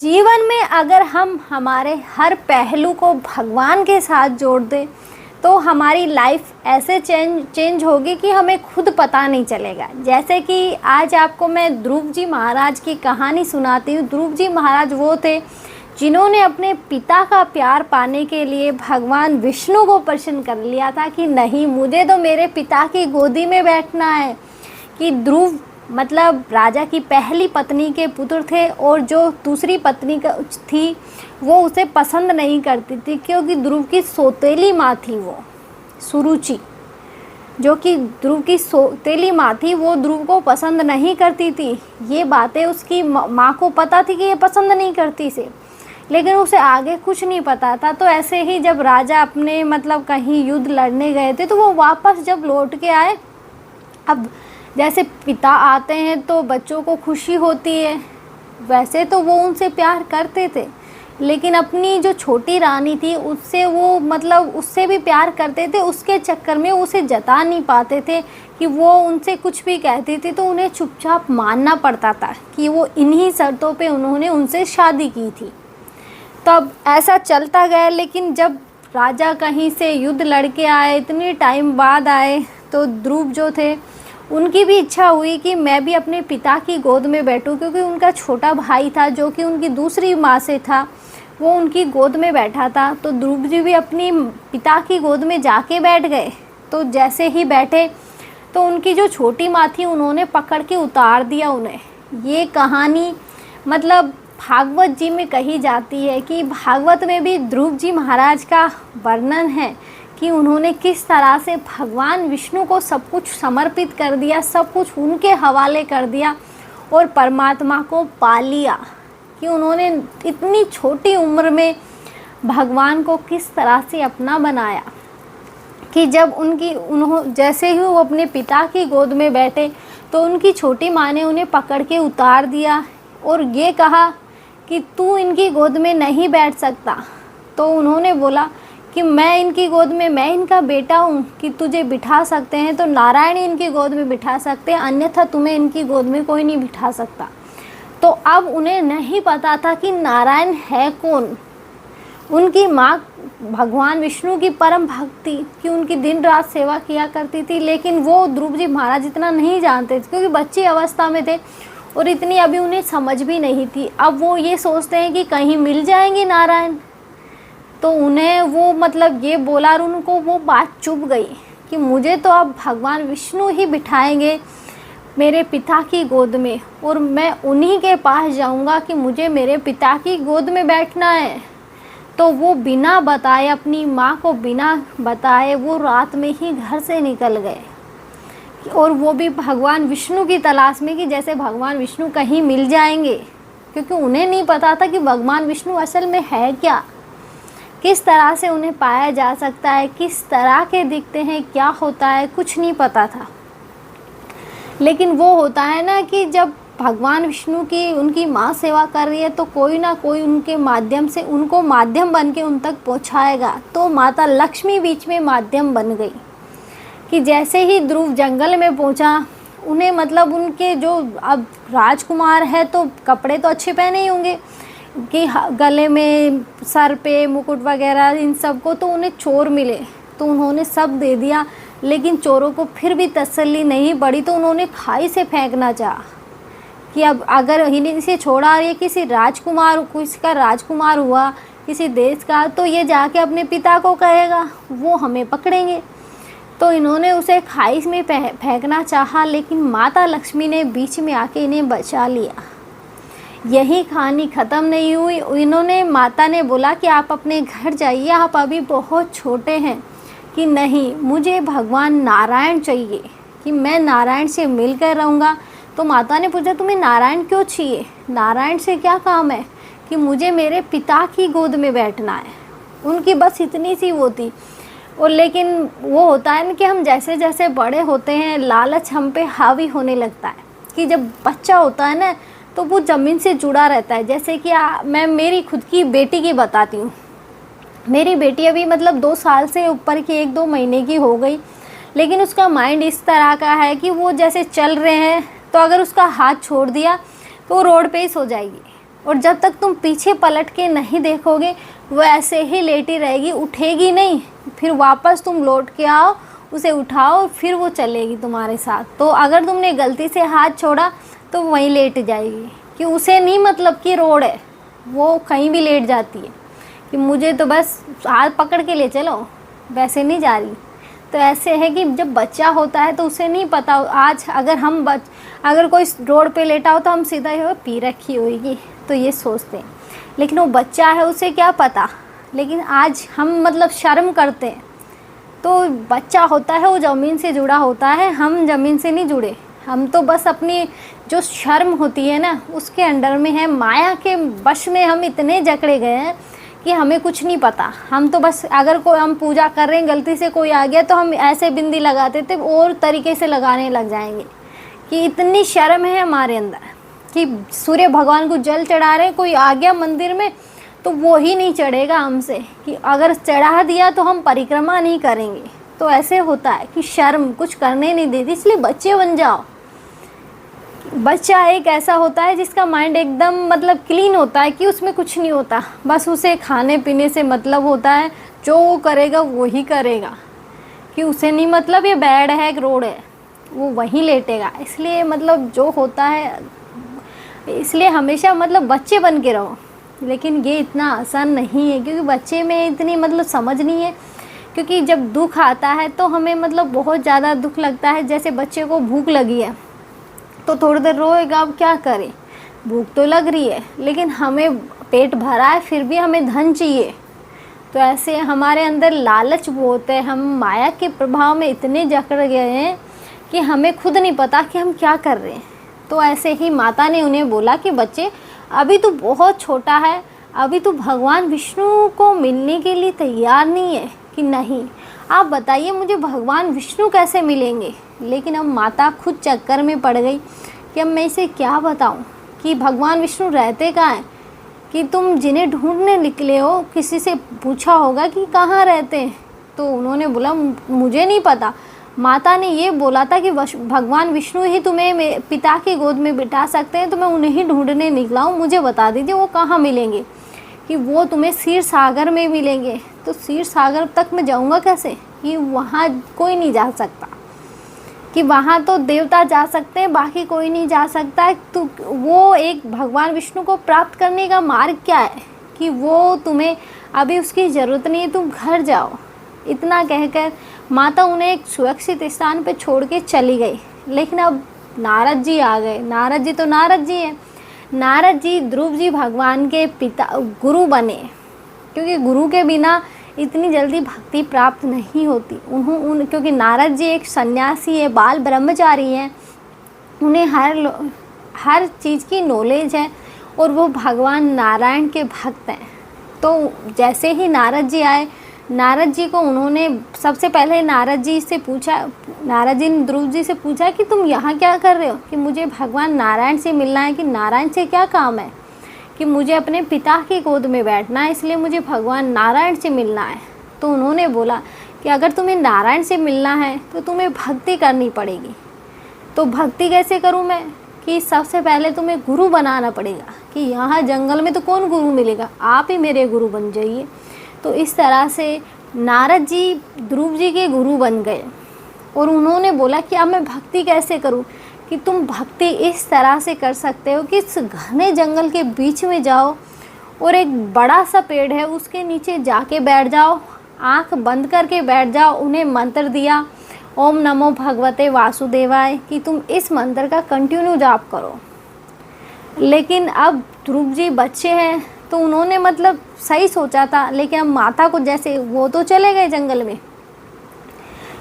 जीवन में अगर हम हमारे हर पहलू को भगवान के साथ जोड़ दें तो हमारी लाइफ ऐसे चेंज होगी कि हमें खुद पता नहीं चलेगा। जैसे कि आज आपको मैं ध्रुव जी महाराज की कहानी सुनाती हूँ। ध्रुव जी महाराज वो थे जिन्होंने अपने पिता का प्यार पाने के लिए भगवान विष्णु को प्रसन्न कर लिया था कि नहीं, मुझे तो मेरे पिता की गोदी में बैठना है। कि ध्रुव मतलब राजा की पहली पत्नी के पुत्र थे और जो दूसरी पत्नी का थी वो उसे पसंद नहीं करती थी, क्योंकि ध्रुव की सौतेली माँ थी वो सुरुचि, जो कि ध्रुव की सौतेली माँ थी, वो ध्रुव को पसंद नहीं करती थी। ये बातें उसकी माँ को पता थी कि ये पसंद नहीं करती से, लेकिन उसे आगे कुछ नहीं पता था। तो ऐसे ही जब राजा अपने मतलब कहीं युद्ध लड़ने गए थे तो वो वापस जब लौट के आए, अब जैसे पिता आते हैं तो बच्चों को खुशी होती है, वैसे तो वो उनसे प्यार करते थे, लेकिन अपनी जो छोटी रानी थी उससे वो मतलब उससे भी प्यार करते थे। उसके चक्कर में उसे जता नहीं पाते थे कि वो उनसे कुछ भी कहती थी तो उन्हें चुपचाप मानना पड़ता था कि वो इन्हीं शर्तों पे उन्होंने उनसे शादी की थी। तब ऐसा चलता गया, लेकिन जब राजा कहीं से युद्ध लड़के आए, इतने टाइम बाद आए, तो ध्रुव जो थे उनकी भी इच्छा हुई कि मैं भी अपने पिता की गोद में बैठूं, क्योंकि उनका छोटा भाई था जो कि उनकी दूसरी माँ से था, वो उनकी गोद में बैठा था। तो ध्रुव जी भी अपनी पिता की गोद में जाके बैठ गए। तो जैसे ही बैठे तो उनकी जो छोटी माँ थी उन्होंने पकड़ के उतार दिया उन्हें। ये कहानी मतलब भागवत जी में कही जाती है कि भागवत में भी ध्रुव जी महाराज का वर्णन है कि उन्होंने किस तरह से भगवान विष्णु को सब कुछ समर्पित कर दिया, सब कुछ उनके हवाले कर दिया और परमात्मा को पा लिया। कि उन्होंने इतनी छोटी उम्र में भगवान को किस तरह से अपना बनाया कि जब जैसे ही वो अपने पिता की गोद में बैठे तो उनकी छोटी माँ ने उन्हें पकड़ के उतार दिया और ये कहा कि तू इनकी गोद में नहीं बैठ सकता। तो उन्होंने बोला कि मैं इनकी गोद में, मैं इनका बेटा हूँ, कि तुझे बिठा सकते हैं तो नारायण इनकी गोद में बिठा सकते हैं, अन्यथा तुम्हें इनकी गोद में कोई नहीं बिठा सकता। तो अब उन्हें नहीं पता था कि नारायण है कौन। उनकी माँ भगवान विष्णु की परम भक्ति कि उनकी दिन रात सेवा किया करती थी, लेकिन वो ध्रुव जी महाराज इतना नहीं जानते थे क्योंकि बच्ची अवस्था में थे और इतनी अभी उन्हें समझ भी नहीं थी। अब वो ये सोचते हैं कि कहीं मिल जाएंगे नारायण, तो उन्हें वो मतलब ये बोला और उनको वो बात चुभ गई कि मुझे तो अब भगवान विष्णु ही बिठाएंगे मेरे पिता की गोद में और मैं उन्हीं के पास जाऊंगा कि मुझे मेरे पिता की गोद में बैठना है। तो वो बिना बताए, अपनी माँ को बिना बताए वो रात में ही घर से निकल गए और वो भी भगवान विष्णु की तलाश में कि जैसे भगवान विष्णु कहीं मिल जाएंगे, क्योंकि उन्हें नहीं पता था कि भगवान विष्णु असल में है क्या, किस तरह से उन्हें पाया जा सकता है, किस तरह के दिखते हैं, क्या होता है, कुछ नहीं पता था। लेकिन वो होता है ना कि जब भगवान विष्णु की उनकी माँ सेवा कर रही है तो कोई ना कोई उनके माध्यम से उनको माध्यम बन के उन तक पहुँचाएगा। तो माता लक्ष्मी बीच में माध्यम बन गई कि जैसे ही ध्रुव जंगल में पहुँचा, उन्हें मतलब उनके जो अब राजकुमार है तो कपड़े तो अच्छे पहने ही होंगे कि गले में, सर पे मुकुट वगैरह इन सब को, तो उन्हें चोर मिले तो उन्होंने सब दे दिया। लेकिन चोरों को फिर भी तसल्ली नहीं पड़ी तो उन्होंने खाई से फेंकना चाहा कि अब अगर इन्हें से छोड़ा और ये किसी का राजकुमार हुआ किसी देश का तो ये जाके अपने पिता को कहेगा, वो हमें पकड़ेंगे। तो इन्होंने उसे खाई में फेंकना चाहा, लेकिन माता लक्ष्मी ने बीच में आके इन्हें बचा लिया। यही कहानी ख़त्म नहीं हुई। इन्होंने माता ने बोला कि आप अपने घर जाइए, आप अभी बहुत छोटे हैं, कि नहीं मुझे भगवान नारायण चाहिए कि मैं नारायण से मिलकर रहूँगा। तो माता ने पूछा तुम्हें नारायण क्यों चाहिए, नारायण से क्या काम है, कि मुझे मेरे पिता की गोद में बैठना है। उनकी बस इतनी सी वो थी। और लेकिन वो होता है ना कि हम जैसे जैसे बड़े होते हैं लालच हम पे हावी होने लगता है कि जब बच्चा होता है ना तो वो ज़मीन से जुड़ा रहता है। जैसे कि मैं मेरी खुद की बेटी की बताती हूँ। मेरी बेटी अभी मतलब 2 साल से ऊपर की 1-2 महीने की हो गई, लेकिन उसका माइंड इस तरह का है कि वो जैसे चल रहे हैं तो अगर उसका हाथ छोड़ दिया तो वो रोड पे ही सो जाएगी। और जब तक तुम पीछे पलट के नहीं देखोगे वो ऐसे ही लेटी रहेगी, उठेगी नहीं। फिर वापस तुम लौट के आओ, उसे उठाओ, फिर वो चलेगी तुम्हारे साथ। तो अगर तुमने गलती से हाथ छोड़ा तो वहीं लेट जाएगी, कि उसे नहीं मतलब कि रोड है, वो कहीं भी लेट जाती है कि मुझे तो बस हाथ पकड़ के ले चलो, वैसे नहीं जा रही। तो ऐसे है कि जब बच्चा होता है तो उसे नहीं पता। आज अगर कोई रोड पे लेटा हो तो हम सीधा ही पी रखी होगी तो ये सोचते हैं, लेकिन वो बच्चा है, उसे क्या पता। लेकिन आज हम मतलब शर्म करते हैं। तो बच्चा होता है वो ज़मीन से जुड़ा होता है, हम ज़मीन से नहीं जुड़े। हम तो बस अपनी जो शर्म होती है ना उसके अंडर में है, माया के वश में हम इतने जकड़े गए हैं कि हमें कुछ नहीं पता। हम तो बस अगर कोई हम पूजा कर रहे हैं, गलती से कोई आ गया तो हम ऐसे बिंदी लगाते थे और तरीके से लगाने लग जाएंगे, कि इतनी शर्म है हमारे अंदर कि सूर्य भगवान को जल चढ़ा रहे, कोई आ गया मंदिर में तो वो ही नहीं चढ़ेगा हमसे, कि अगर चढ़ा दिया तो हम परिक्रमा नहीं करेंगे। तो ऐसे होता है कि शर्म कुछ करने नहीं देती। इसलिए बच्चे बन जाओ। बच्चा एक ऐसा होता है जिसका माइंड एकदम मतलब क्लीन होता है, कि उसमें कुछ नहीं होता, बस उसे खाने पीने से मतलब होता है, जो वो करेगा वो ही करेगा, कि उसे नहीं मतलब ये बेड है रोड है, वो वहीं लेटेगा। इसलिए मतलब जो होता है, इसलिए हमेशा मतलब बच्चे बन के रहो। लेकिन ये इतना आसान नहीं है, क्योंकि बच्चे में इतनी मतलब समझ नहीं है। क्योंकि जब दुख आता है तो हमें मतलब बहुत ज़्यादा दुख लगता है। जैसे बच्चे को भूख लगी है तो थोड़ी देर रोएगा, अब क्या करे, भूख तो लग रही है, लेकिन हमें पेट भरा है फिर भी हमें धन चाहिए। तो ऐसे हमारे अंदर लालच बहुत है, हम माया के प्रभाव में इतने जकड़ गए हैं कि हमें खुद नहीं पता कि हम क्या कर रहे हैं। तो ऐसे ही माता ने उन्हें बोला कि बच्चे अभी तो बहुत छोटा है, अभी तो भगवान विष्णु को मिलने के लिए तैयार नहीं है। कि नहीं, आप बताइए मुझे भगवान विष्णु कैसे मिलेंगे। लेकिन अब माता खुद चक्कर में पड़ गई कि अब मैं इसे क्या बताऊं कि भगवान विष्णु रहते कहाँ हैं। कि तुम जिन्हें ढूंढने निकले हो किसी से पूछा होगा कि कहाँ रहते हैं, तो उन्होंने बोला मुझे नहीं पता। माता ने ये बोला था कि भगवान विष्णु ही तुम्हें पिता की गोद में बिठा सकते हैं, तो मैं उन्हें ही ढूंढने निकला हूँ, मुझे बता दीजिए वो कहाँ मिलेंगे। कि वो तुम्हें क्षीर सागर में मिलेंगे। तो क्षीर सागर तक मैं जाऊँगा कैसे, कि वहाँ कोई नहीं जा सकता, कि वहाँ तो देवता जा सकते हैं, बाकी कोई नहीं जा सकता है। तो वो एक भगवान विष्णु को प्राप्त करने का मार्ग क्या है, कि वो तुम्हें अभी उसकी ज़रूरत नहीं है, तुम घर जाओ। इतना कहकर माता उन्हें एक सुरक्षित स्थान पर छोड़ के चली गई। लेकिन अब नारद जी आ गए। नारद जी तो नारद जी हैं। नारद जी ध्रुव जी भगवान के पिता गुरु बने, क्योंकि गुरु के बिना इतनी जल्दी भक्ति प्राप्त नहीं होती। क्योंकि नारद जी एक सन्यासी है, बाल ब्रह्मचारी हैं, उन्हें हर चीज़ की नॉलेज है और वो भगवान नारायण के भक्त हैं। तो जैसे ही नारद जी आए, नारद जी को उन्होंने सबसे पहले नारद जी ने ध्रुव जी से पूछा कि तुम यहाँ क्या कर रहे हो। कि मुझे भगवान नारायण से मिलना है। कि नारायण से क्या काम है, कि मुझे अपने पिता की गोद में बैठना है, इसलिए मुझे भगवान नारायण से मिलना है। तो उन्होंने बोला कि अगर तुम्हें नारायण से मिलना है तो तुम्हें भक्ति करनी पड़ेगी। तो भक्ति कैसे करूँ मैं, कि सबसे पहले तुम्हें गुरु बनाना पड़ेगा। कि यहाँ जंगल में तो कौन गुरु मिलेगा, आप ही मेरे गुरु बन जाइए। तो इस तरह से नारद जी ध्रुव जी के गुरु बन गए। और उन्होंने बोला कि अब मैं भक्ति कैसे करूं। कि तुम भक्ति इस तरह से कर सकते हो कि इस घने जंगल के बीच में जाओ और एक बड़ा सा पेड़ है उसके नीचे जाके बैठ जाओ, आंख बंद करके बैठ जाओ। उन्हें मंत्र दिया, ओम नमो भगवते वासुदेवाय, कि तुम इस मंत्र का कंटिन्यू जाप करो। लेकिन अब ध्रुव जी बच्चे हैं तो उन्होंने मतलब सही सोचा था, लेकिन अब माता को जैसे वो तो चले गए जंगल में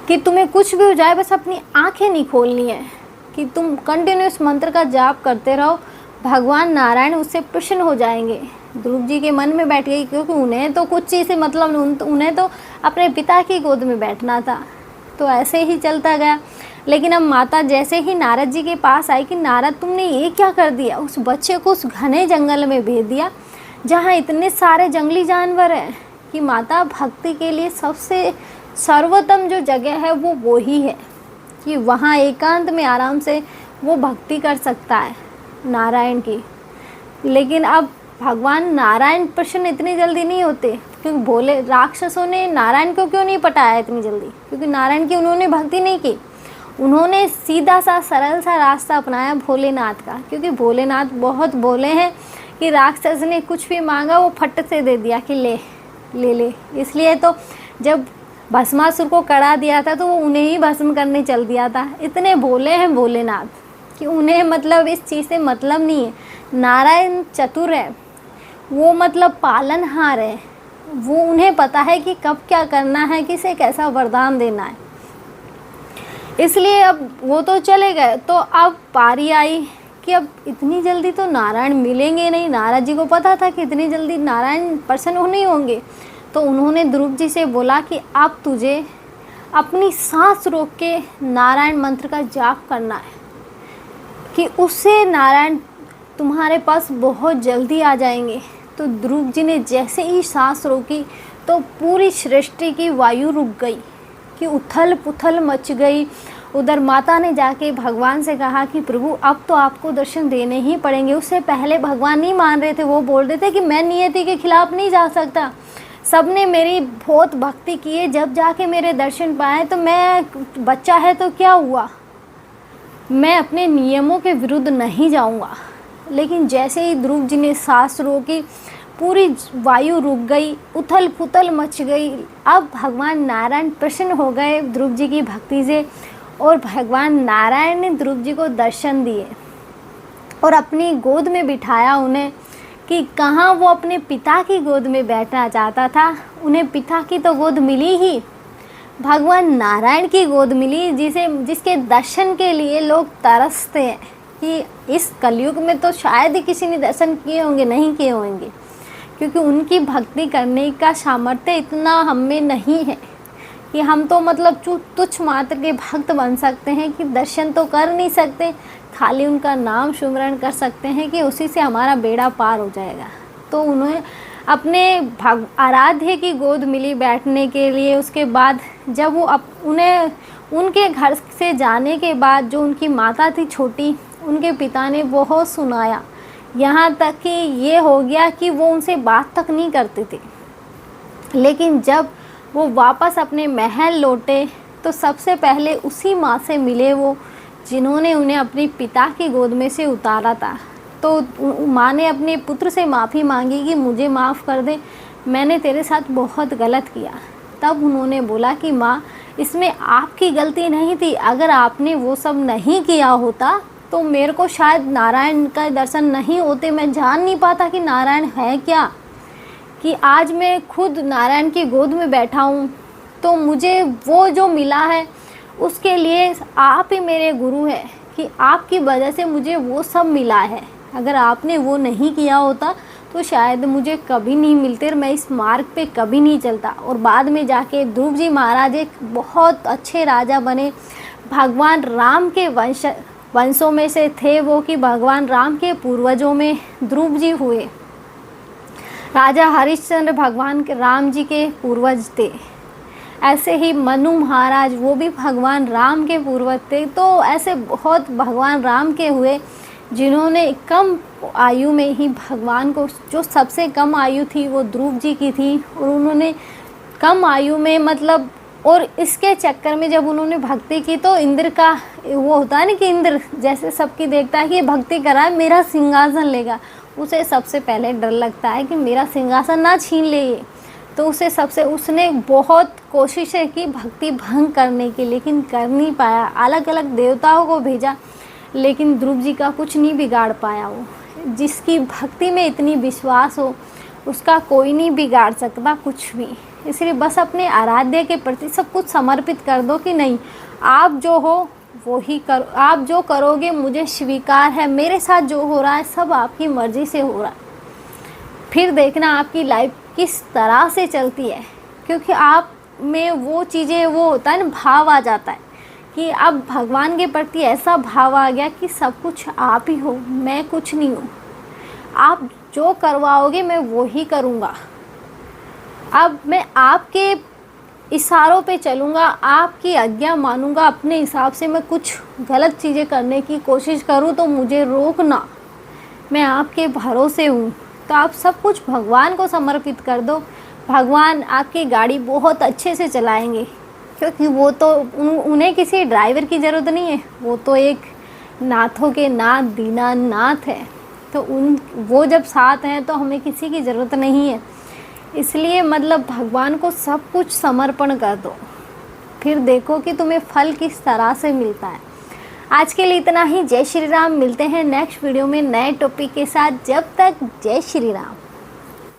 कि तुम्हें कुछ भी हो जाए बस अपनी आंखें नहीं खोलनी है, कि तुम कंटिन्यूस मंत्र का जाप करते रहो, भगवान नारायण उससे प्रसन्न हो जाएंगे। ध्रुव जी के मन में बैठ गई, क्योंकि उन्हें तो कुछ चीज़ से मतलब उन्हें तो अपने पिता की गोद में बैठना था। तो ऐसे ही चलता गया। लेकिन अब माता जैसे ही नारद जी के पास आई कि नारद तुमने ये क्या कर दिया, उस बच्चे को उस घने जंगल में भेज दिया जहाँ इतने सारे जंगली जानवर हैं। कि माता भक्ति के लिए सबसे सर्वोत्तम जो जगह है वो ही है, कि वहाँ एकांत में आराम से वो भक्ति कर सकता है नारायण की। लेकिन अब भगवान नारायण प्रसन्न इतनी जल्दी नहीं होते, क्योंकि भोले राक्षसों ने नारायण को क्यों नहीं पटाया इतनी जल्दी? क्योंकि नारायण की उन्होंने भक्ति नहीं की, उन्होंने सीधा सा सरल सा रास्ता अपनाया भोलेनाथ का, क्योंकि भोलेनाथ बहुत भोले हैं कि राक्षस ने कुछ भी मांगा वो फट से दे दिया कि ले ले ले। इसलिए तो जब भस्मासुर को कड़ा दिया था तो वो उन्हें ही भस्म करने चल दिया था। इतने भोले हैं भोलेनाथ कि उन्हें मतलब इस चीज़ से मतलब नहीं है। नारायण चतुर है, वो मतलब पालनहार है, वो उन्हें पता है कि कब क्या करना है, किसे कैसा वरदान देना है। इसलिए अब वो तो चले गए, तो अब पारी आई कि अब इतनी जल्दी तो नारायण मिलेंगे नहीं। नारद जी को पता था कि इतनी जल्दी नारायण प्रसन्न नहीं होंगे, तो उन्होंने ध्रुव जी से बोला कि अब तुझे अपनी सांस रोक के नारायण मंत्र का जाप करना है कि उससे नारायण तुम्हारे पास बहुत जल्दी आ जाएंगे। तो ध्रुव जी ने जैसे ही सांस रोकी तो पूरी सृष्टि की वायु रुक गई कि उथल पुथल मच गई। उधर माता ने जाके भगवान से कहा कि प्रभु अब तो आपको दर्शन देने ही पड़ेंगे। उससे पहले भगवान नहीं मान रहे थे, वो बोल रहे थे कि मैं नियति के खिलाफ नहीं जा सकता, सबने मेरी बहुत भक्ति की है, जब जाके मेरे दर्शन पाए तो मैं बच्चा है तो क्या हुआ, मैं अपने नियमों के विरुद्ध नहीं जाऊंगा। लेकिन जैसे ही ध्रुव जी ने सांस रोकी पूरी वायु रुक गई, उथल पुथल मच गई। अब भगवान नारायण प्रसन्न हो गए ध्रुव जी की भक्ति से, और भगवान नारायण ने ध्रुव जी को दर्शन दिए और अपनी गोद में बिठाया उन्हें कि कहाँ वो अपने पिता की गोद में बैठना चाहता था, उन्हें पिता की तो गोद मिली ही, भगवान नारायण की गोद मिली, जिसके दर्शन के लिए लोग तरसते हैं कि इस कलयुग में तो शायद ही किसी ने दर्शन किए होंगे, नहीं किए होंगे, क्योंकि उनकी भक्ति करने का सामर्थ्य इतना हम में नहीं है कि हम तो मतलब तुच्छ मात्र के भक्त बन सकते हैं कि दर्शन तो कर नहीं सकते, खाली उनका नाम सुमरण कर सकते हैं कि उसी से हमारा बेड़ा पार हो जाएगा। तो उन्हें अपने आराध्य की गोद मिली बैठने के लिए। उसके बाद जब वो उन्हें उनके घर से जाने के बाद जो उनकी माता थी छोटी, उनके पिता ने बहुत सुनाया, यहाँ तक कि ये हो गया कि वो उनसे बात तक नहीं करते थे। लेकिन जब वो वापस अपने महल लौटे तो सबसे पहले उसी माँ से मिले वो जिन्होंने उन्हें अपने पिता की गोद में से उतारा था। तो माँ ने अपने पुत्र से माफ़ी मांगी कि मुझे माफ़ कर दे, मैंने तेरे साथ बहुत गलत किया। तब उन्होंने बोला कि माँ, इसमें आपकी गलती नहीं थी, अगर आपने वो सब नहीं किया होता तो मेरे को शायद नारायण का दर्शन नहीं होते, मैं जान नहीं पाता कि नारायण है क्या, कि आज मैं खुद नारायण की गोद में बैठा हूँ। तो मुझे वो जो मिला है उसके लिए आप ही मेरे गुरु हैं, कि आपकी वजह से मुझे वो सब मिला है। अगर आपने वो नहीं किया होता तो शायद मुझे कभी नहीं मिलते और मैं इस मार्ग पे कभी नहीं चलता। और बाद में जाके ध्रुव जी महाराज एक बहुत अच्छे राजा बने, भगवान राम के वंशों में से थे वो, कि भगवान राम के पूर्वजों में ध्रुव जी हुए। राजा हरिश्चंद्र भगवान के राम जी के पूर्वज थे। ऐसे ही मनु महाराज, वो भी भगवान राम के पूर्वज थे। तो ऐसे बहुत भगवान राम के हुए जिन्होंने कम आयु में ही भगवान को, जो सबसे कम आयु थी वो ध्रुव जी की थी, और उन्होंने कम आयु में मतलब, और इसके चक्कर में जब उन्होंने भक्ति की तो इंद्र का वो होता है ना कि इंद्र जैसे सबकी देखता है कि ये भक्ति करा है मेरा सिंहासन लेगा, उसे सबसे पहले डर लगता है कि मेरा सिंहासन ना छीन ले ये। तो उसने बहुत कोशिशें की भक्ति भंग करने की, लेकिन कर नहीं पाया। अलग अलग देवताओं को भेजा लेकिन ध्रुव जी का कुछ नहीं बिगाड़ पाया। वो जिसकी भक्ति में इतनी विश्वास हो उसका कोई नहीं बिगाड़ सकता कुछ भी। इसलिए बस अपने आराध्य के प्रति सब कुछ समर्पित कर दो कि नहीं, आप जो हो वो ही करो, आप जो करोगे मुझे स्वीकार है, मेरे साथ जो हो रहा है सब आपकी मर्ज़ी से हो रहा है। फिर देखना आपकी लाइफ किस तरह से चलती है, क्योंकि आप में वो चीज़ें, वो होता है ना, भाव आ जाता है कि अब भगवान के प्रति ऐसा भाव आ गया कि सब कुछ आप ही हो, मैं कुछ नहीं हूँ, आप जो करवाओगे मैं वो ही करूँगा। अब मैं आपके इशारों पे चलूँगा, आपकी आज्ञा मानूँगा, अपने हिसाब से मैं कुछ गलत चीज़ें करने की कोशिश करूँ तो मुझे रोकना, मैं आपके भरोसे हूँ। तो आप सब कुछ भगवान को समर्पित कर दो, भगवान आपकी गाड़ी बहुत अच्छे से चलाएंगे, क्योंकि वो तो उन्हें किसी ड्राइवर की ज़रूरत नहीं है, वो तो एक नाथों के नाथ दीनानाथ है। तो वो जब साथ हैं तो हमें किसी की ज़रूरत नहीं है। इसलिए मतलब भगवान को सब कुछ समर्पण कर दो, फिर देखो कि तुम्हें फल किस तरह से मिलता है। आज के लिए इतना ही। जय श्री राम। मिलते हैं नेक्स्ट वीडियो में नए टॉपिक के साथ। जब तक जय श्री राम।